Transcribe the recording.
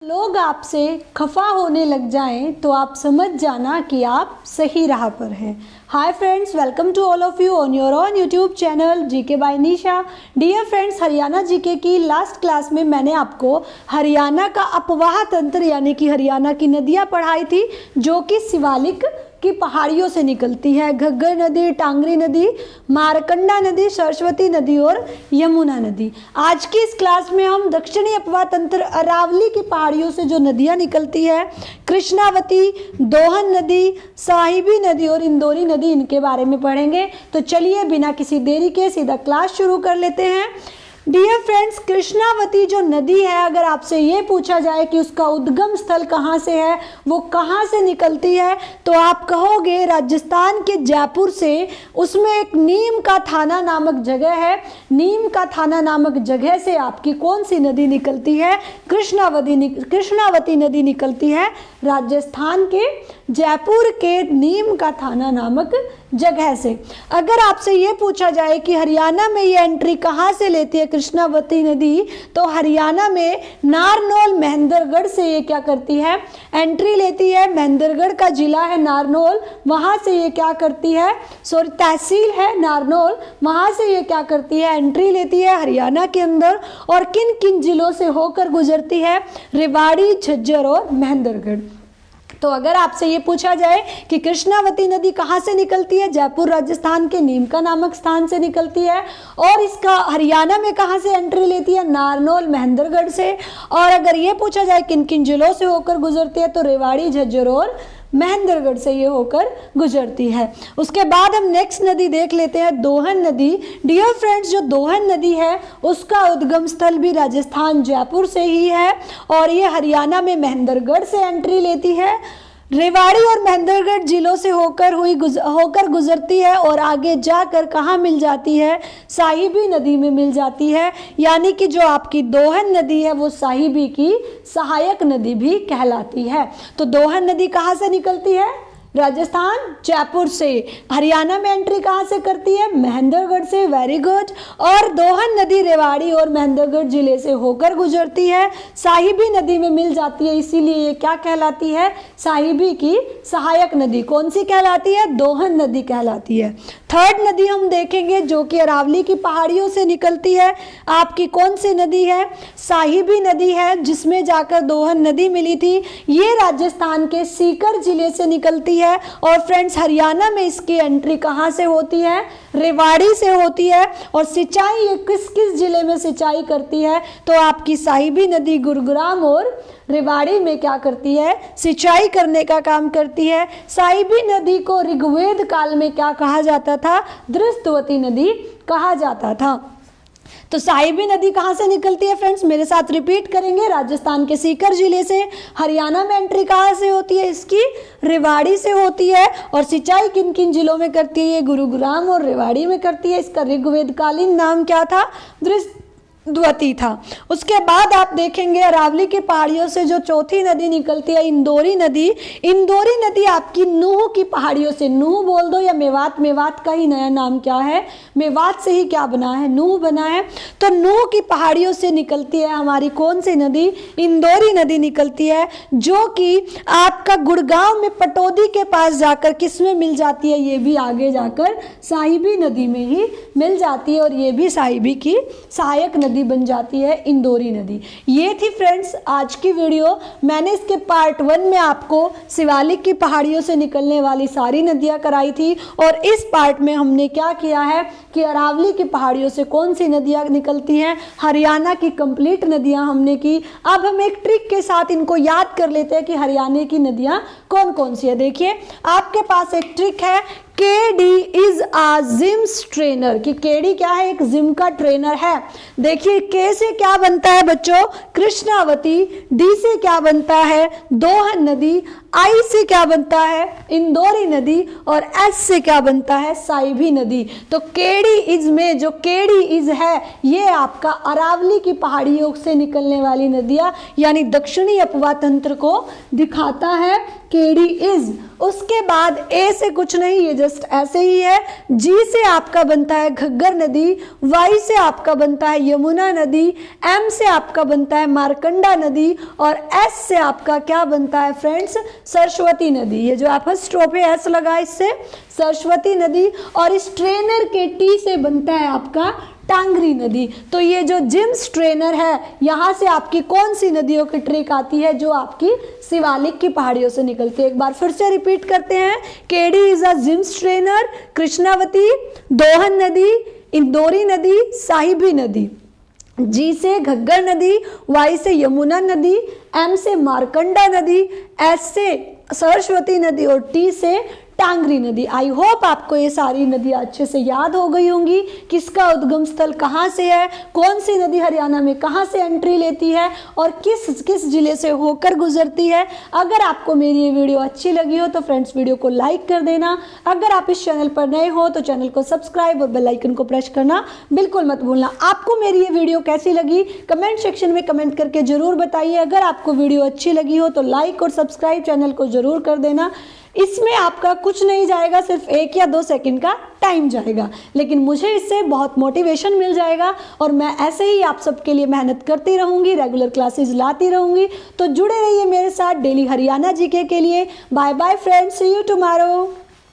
लोग आपसे खफा होने लग जाएं तो आप समझ जाना कि आप सही राह पर हैं। Hi friends, welcome to all of you on your own YouTube channel GK by Nisha. Dear friends, Haryana GK की लास्ट क्लास में मैंने आपको हरियाणा का अपवाह तंत्र यानी कि हरियाणा की नदियाँ पढ़ाई थी, जो कि शिवालिक की पहाड़ियों से निकलती है। घग्गर नदी, टांगरी नदी, मारकंडा नदी, सरस्वती नदी और यमुना नदी। आज की इस क्लास में हम दक्षिणी अपवाह तंत्र अरावली की पहाड़ियों से जो नदियां निकलती है, कृष्णावती, दोहन नदी, साहिबी नदी और इंदौरी नदी, इनके बारे में पढ़ेंगे। तो चलिए बिना किसी देरी के सीधा क्लास शुरू कर लेते हैं। डियर फ्रेंड्स, कृष्णावती जो नदी है, अगर आपसे ये पूछा जाए कि उसका उद्गम स्थल कहाँ से है, वो कहाँ से निकलती है, तो आप कहोगे राजस्थान के जयपुर से। उसमें एक नीम का थाना नामक जगह है, नीम का थाना नामक जगह से आपकी कौन सी नदी निकलती है? कृष्णावती नदी निकलती है राजस्थान के जयपुर के नीम का थाना नामक जगह से। अगर आपसे ये पूछा जाए कि हरियाणा में ये एंट्री कहाँ से लेती है कृष्णावती नदी, तो हरियाणा में नारनौल महेंद्रगढ़ से ये क्या करती है? एंट्री लेती है। महेंद्रगढ़ का जिला है नारनौल, वहाँ से ये क्या करती है? तहसील है नारनौल, वहाँ से ये क्या करती है? एंट्री लेती है हरियाणा के अंदर। और किन किन जिलों से होकर गुजरती है? रेवाड़ी, झज्जर और महेंद्रगढ़। तो अगर आपसे ये पूछा जाए कि कृष्णावती नदी कहाँ से निकलती है, जयपुर राजस्थान के नीमका नामक स्थान से निकलती है। और इसका हरियाणा में कहाँ से एंट्री लेती है? नारनौल महेंद्रगढ़ से। और अगर ये पूछा जाए किन किन जिलों से होकर गुजरती है, तो रेवाड़ी, झज्जर और महेंद्रगढ़ से ये होकर गुजरती है। उसके बाद हम नेक्स्ट नदी देख लेते हैं, दोहन नदी। डियर फ्रेंड्स, जो दोहन नदी है उसका उद्गम स्थल भी राजस्थान जयपुर से ही है, और ये हरियाणा में महेंद्रगढ़ से एंट्री लेती है। रेवाड़ी और महेंद्रगढ़ जिलों से होकर गुजरती है और आगे जाकर कहाँ मिल जाती है? साहिबी नदी में मिल जाती है। यानी कि जो आपकी दोहन नदी है वो साहिबी की सहायक नदी भी कहलाती है। तो दोहन नदी कहाँ से निकलती है? राजस्थान जयपुर से। हरियाणा में एंट्री कहाँ से करती है? महेंद्रगढ़ से। Very good. और दोहन नदी रेवाड़ी और महेंद्रगढ़ जिले से होकर गुजरती है, साहिबी नदी में मिल जाती है, इसीलिए ये क्या कहलाती है? साहिबी की सहायक नदी। कौन सी कहलाती है? दोहन नदी कहलाती है। थर्ड नदी हम देखेंगे जो कि अरावली की पहाड़ियों से निकलती है। आपकी कौन सी नदी है? साहिबी नदी है, जिसमें जाकर दोहन नदी मिली थी। ये राजस्थान के सीकर जिले से निकलती है। और फ्रेंड्स, हरियाणा में इसकी एंट्री कहाँ से होती है? रेवाड़ी से होती है। और सिंचाई ये किस किस जिले में सिंचाई करती है? तो आपकी साहिबी नदी गुरुग्राम और रेवाड़ी में क्या करती है? सिंचाई करने का काम करती है। साहिबी नदी को ऋग्वेद काल में क्या कहा जाता था? दृष्टवती नदी कहा जाता था। तो साहिबी नदी कहाँ से निकलती है फ्रेंड्स? मेरे साथ रिपीट करेंगे। राजस्थान के सीकर जिले से। हरियाणा में एंट्री कहाँ से होती है इसकी? रेवाड़ी से होती है। और सिंचाई किन किन जिलों में करती है? ये गुरुग्राम और रेवाड़ी में करती है। इसका ऋग्वेद कालीन नाम क्या था? दृष्टवती था। उसके बाद आप देखेंगे अरावली की पहाड़ियों से जो चौथी नदी निकलती है, इंदौरी नदी। इंदौरी नदी आपकी नूह की पहाड़ियों से, नूह बोल दो या मेवात, मेवात का ही नया नाम क्या है? मेवात से ही क्या बना है? नूह बना है। तो नूह की पहाड़ियों से निकलती है हमारी कौन सी नदी? इंदौरी नदी निकलती है, जो कि आपका गुड़गांव में पटौदी के पास जाकर किस में मिल जाती है? ये भी आगे जाकर साहिबी नदी में ही मिल जाती है, और ये भी साहिबी की सहायक नदी बन जाती है, इंदौरी नदी। ये थी फ्रेंड्स आज की वीडियो। मैंने इसके पार्ट 1 में आपको शिवालिक की पहाड़ियों से निकलने वाली सारी नदियां कराई थी, और इस पार्ट में हमने क्या किया है कि अरावली की पहाड़ियों से कौन सी नदियां निकलती हैं, हरियाणा की कंप्लीट नदियां हमने की। अब हम एक ट्रिक के साथ इनको याद कर लेते हैं कि हरियाणा की नदियां कौन कौन सी है। देखिए, आपके पास एक ट्रिक है, KD is a gym's trainer, कि केडी क्या है? एक जिम का ट्रेनर है। देखिए, के से क्या बनता है बच्चों? कृष्णावती। डी से क्या बनता है? दोहन नदी। आई से क्या बनता है? इंदौरी नदी। और एस से क्या बनता है? साहिबी नदी। तो केडी इज में जो केडी इज है, ये आपका अरावली की पहाड़ियों से निकलने वाली नदियां यानी दक्षिणी अपवाह तंत्र को दिखाता है, केडी इज। उसके बाद ए से कुछ नहीं, ये जस्ट ऐसे ही है। जी से आपका बनता है घग्गर नदी, वाई से आपका बनता है यमुना नदी, एम से आपका बनता है मारकंडा नदी और एस से आपका क्या बनता है फ्रेंड्स, सरस्वती नदी। ये जो आप स्ट्रो पे एस लगा इससे सरस्वती नदी, और इस ट्रेनर के टी से बनता है आपका टांगरी नदी। तो ये जो जिम ट्रेनर है, यहाँ से आपकी कौन सी नदियों की ट्रेक आती है, जो आपकी शिवालिक की पहाड़ियों से निकलती है। एक बार फिर से रिपीट करते हैं, KD is a gym trainer, Krishnavati, दोहन नदी, इंदौरी नदी, साहिबी नदी। जी से घग्गर नदी, वाई से यमुना नदी, एम से मारकंडा नदी, एस से सरस्वती नदी और टी से टांगरी नदी। आई होप आपको ये सारी नदियाँ अच्छे से याद हो गई होंगी, किसका उद्गम स्थल कहाँ से है, कौन सी नदी हरियाणा में कहाँ से एंट्री लेती है और किस किस जिले से होकर गुजरती है। अगर आपको मेरी ये वीडियो अच्छी लगी हो तो फ्रेंड्स वीडियो को लाइक कर देना। अगर आप इस चैनल पर नए हो तो चैनल को सब्सक्राइब और बेल आइकन को प्रेस करना बिल्कुल मत भूलना। आपको मेरी ये वीडियो कैसी लगी कमेंट सेक्शन में कमेंट करके जरूर बताइए। अगर आपको वीडियो अच्छी लगी हो तो लाइक और सब्सक्राइब चैनल को जरूर कर देना। इसमें आपका कुछ नहीं जाएगा, सिर्फ 1 या 2 सेकंड का टाइम जाएगा, लेकिन मुझे इससे बहुत मोटिवेशन मिल जाएगा और मैं ऐसे ही आप सबके लिए मेहनत करती रहूँगी, रेगुलर क्लासेस लाती रहूँगी। तो जुड़े रहिए मेरे साथ डेली हरियाणा जीके के लिए। Bye bye friends, see you tomorrow.